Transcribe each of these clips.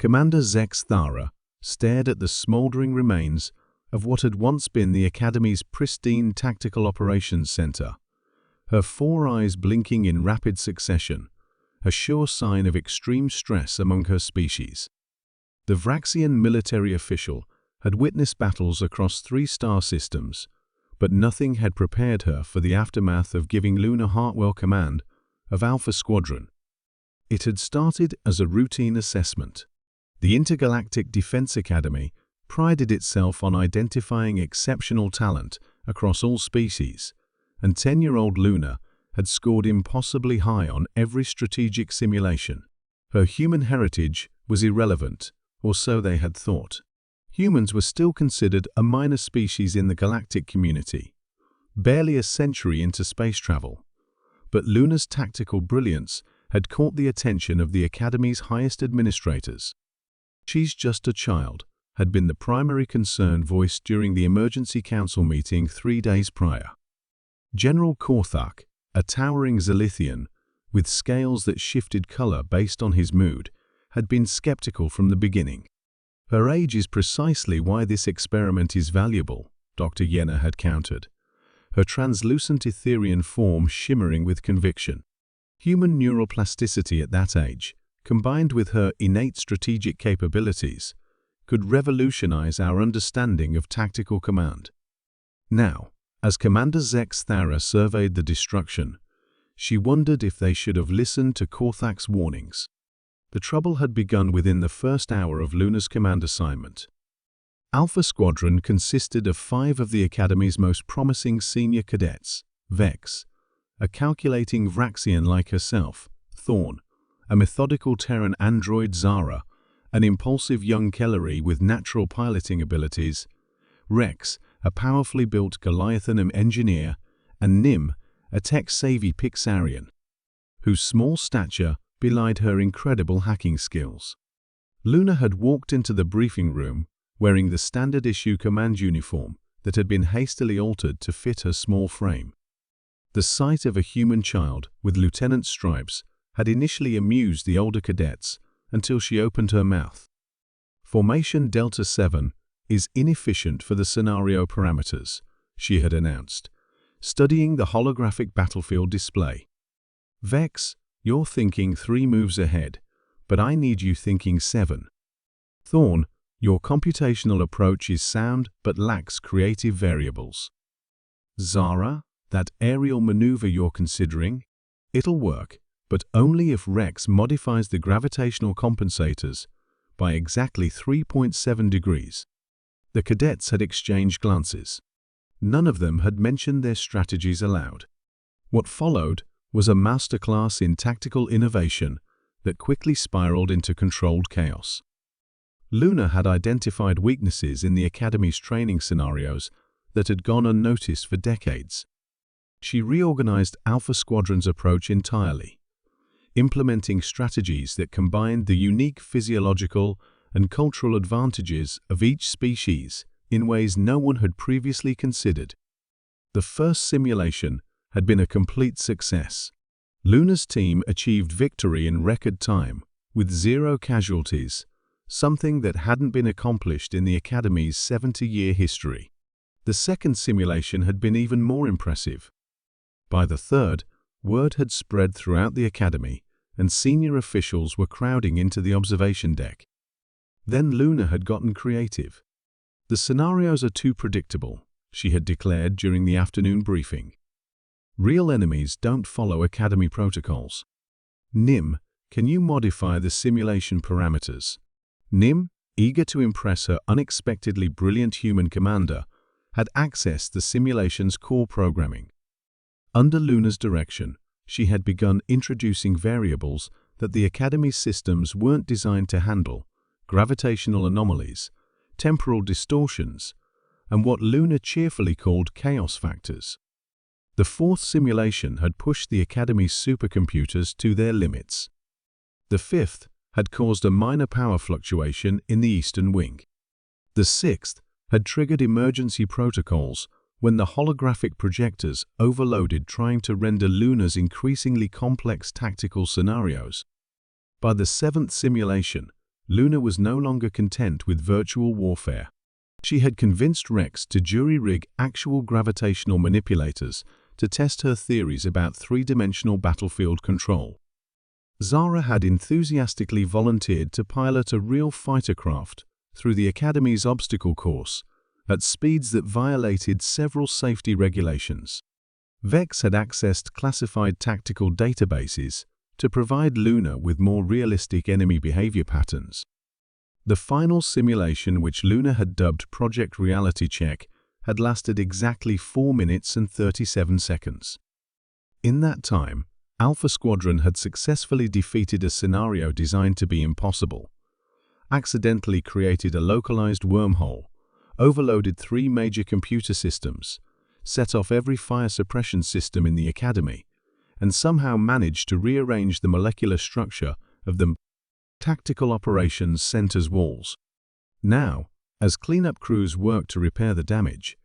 Commander Zex Thara stared at the smoldering remains of what had once been the Academy's pristine Tactical Operations Center, her four eyes blinking in rapid succession, a sure sign of extreme stress among her species. The Vraxian military official had witnessed battles across 3 star systems, but nothing had prepared her for the aftermath of giving Luna Hartwell command of Alpha Squadron. It had started as a routine assessment. The Intergalactic Defense Academy prided itself on identifying exceptional talent across all species, and 10-year-old Luna had scored impossibly high on every strategic simulation. Her human heritage was irrelevant, or so they had thought. Humans were still considered a minor species in the galactic community, barely a century into space travel. But Luna's tactical brilliance had caught the attention of the Academy's highest administrators. "She's just a child," had been the primary concern voiced during the emergency council meeting 3 days prior. General Korthak, a towering Zalithian, with scales that shifted color based on his mood, had been skeptical from the beginning. "Her age is precisely why this experiment is valuable," Dr. Yenna had countered, her translucent Etherian form shimmering with conviction. Human neural plasticity at that age, combined with her innate strategic capabilities, could revolutionize our understanding of tactical command. Now, as Commander Zex Thara surveyed the destruction, she wondered if they should have listened to Korthak's warnings. The trouble had begun within the first hour of Luna's command assignment. Alpha Squadron consisted of 5 of the Academy's most promising senior cadets: Vex, a calculating Vraxian like herself; Thorn, a methodical Terran android; Zara, an impulsive young Kellery with natural piloting abilities; Rex, a powerfully built Goliathan engineer; and Nim, a tech-savvy Pixarian, whose small stature belied her incredible hacking skills. Luna had walked into the briefing room wearing the standard-issue command uniform that had been hastily altered to fit her small frame. The sight of a human child with lieutenant stripes had initially amused the older cadets until she opened her mouth. "Formation Delta 7 is inefficient for the scenario parameters," she had announced, studying the holographic battlefield display. "Vex, you're thinking 3 moves ahead, but I need you thinking 7. Thorn, your computational approach is sound but lacks creative variables. Zara, that aerial maneuver you're considering, it'll work, but only if Rex modifies the gravitational compensators by exactly 3.7 degrees. The cadets had exchanged glances. None of them had mentioned their strategies aloud. What followed was a masterclass in tactical innovation that quickly spiraled into controlled chaos. Luna had identified weaknesses in the Academy's training scenarios that had gone unnoticed for decades. She reorganized Alpha Squadron's approach entirely, implementing strategies that combined the unique physiological and cultural advantages of each species in ways no one had previously considered. The first simulation had been a complete success. Luna's team achieved victory in record time, with 0 casualties, something that hadn't been accomplished in the Academy's 70-year history. The second simulation had been even more impressive. By the third, word had spread throughout the Academy, and senior officials were crowding into the observation deck. Then Luna had gotten creative. "The scenarios are too predictable," she had declared during the afternoon briefing. "Real enemies don't follow Academy protocols. Nim, can you modify the simulation parameters?" Nim, eager to impress her unexpectedly brilliant human commander, had accessed the simulation's core programming. Under Luna's direction, she had begun introducing variables that the Academy's systems weren't designed to handle: gravitational anomalies, temporal distortions, and what Luna cheerfully called chaos factors. The fourth simulation had pushed the Academy's supercomputers to their limits. The fifth had caused a minor power fluctuation in the eastern wing. The sixth had triggered emergency protocols when the holographic projectors overloaded trying to render Luna's increasingly complex tactical scenarios. By the seventh simulation, Luna was no longer content with virtual warfare. She had convinced Rex to jury-rig actual gravitational manipulators to test her theories about three-dimensional battlefield control. Zara had enthusiastically volunteered to pilot a real fighter craft through the Academy's obstacle course at speeds that violated several safety regulations. Vex had accessed classified tactical databases to provide Luna with more realistic enemy behavior patterns. The final simulation, which Luna had dubbed Project Reality Check, had lasted exactly 4 minutes and 37 seconds. In that time, Alpha Squadron had successfully defeated a scenario designed to be impossible, accidentally created a localized wormhole, overloaded 3 major computer systems, set off every fire suppression system in the Academy, and somehow managed to rearrange the molecular structure of the Tactical Operations Center's walls. Now, as cleanup crews worked to repair the damage,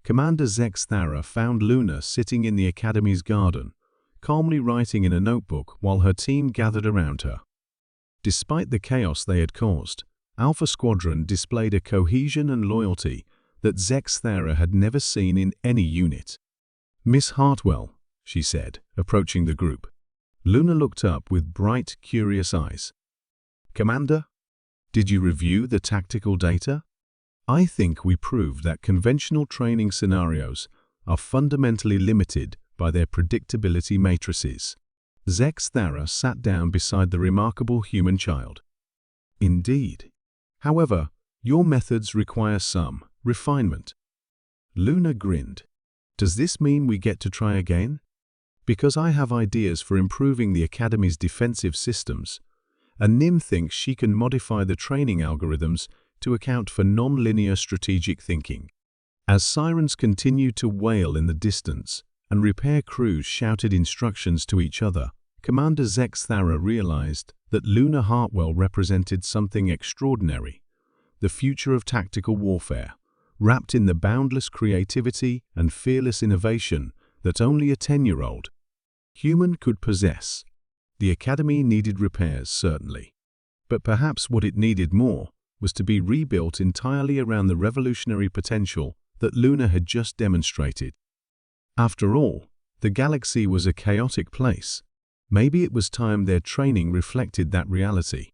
Commander Zex Thara found Luna sitting in the Academy's garden, calmly writing in a notebook while her team gathered around her. Despite the chaos they had caused, Alpha Squadron displayed a cohesion and loyalty that Zex Thara had never seen in any unit. "Miss Hartwell," she said, approaching the group. Luna looked up with bright, curious eyes. "Commander, did you review the tactical data? I think we proved that conventional training scenarios are fundamentally limited by their predictability matrices." Zex Thara sat down beside the remarkable human child. "Indeed. However, your methods require some refinement." Luna grinned. "Does this mean we get to try again? Because I have ideas for improving the Academy's defensive systems, and Nim thinks she can modify the training algorithms to account for non-linear strategic thinking." As sirens continued to wail in the distance and repair crews shouted instructions to each other, Commander Zex Thara realized that Luna Hartwell represented something extraordinary, the future of tactical warfare, wrapped in the boundless creativity and fearless innovation that only a 10-year-old human could possess. The Academy needed repairs, certainly, but perhaps what it needed more was to be rebuilt entirely around the revolutionary potential that Luna had just demonstrated. After all, the galaxy was a chaotic place. Maybe it was time their training reflected that reality.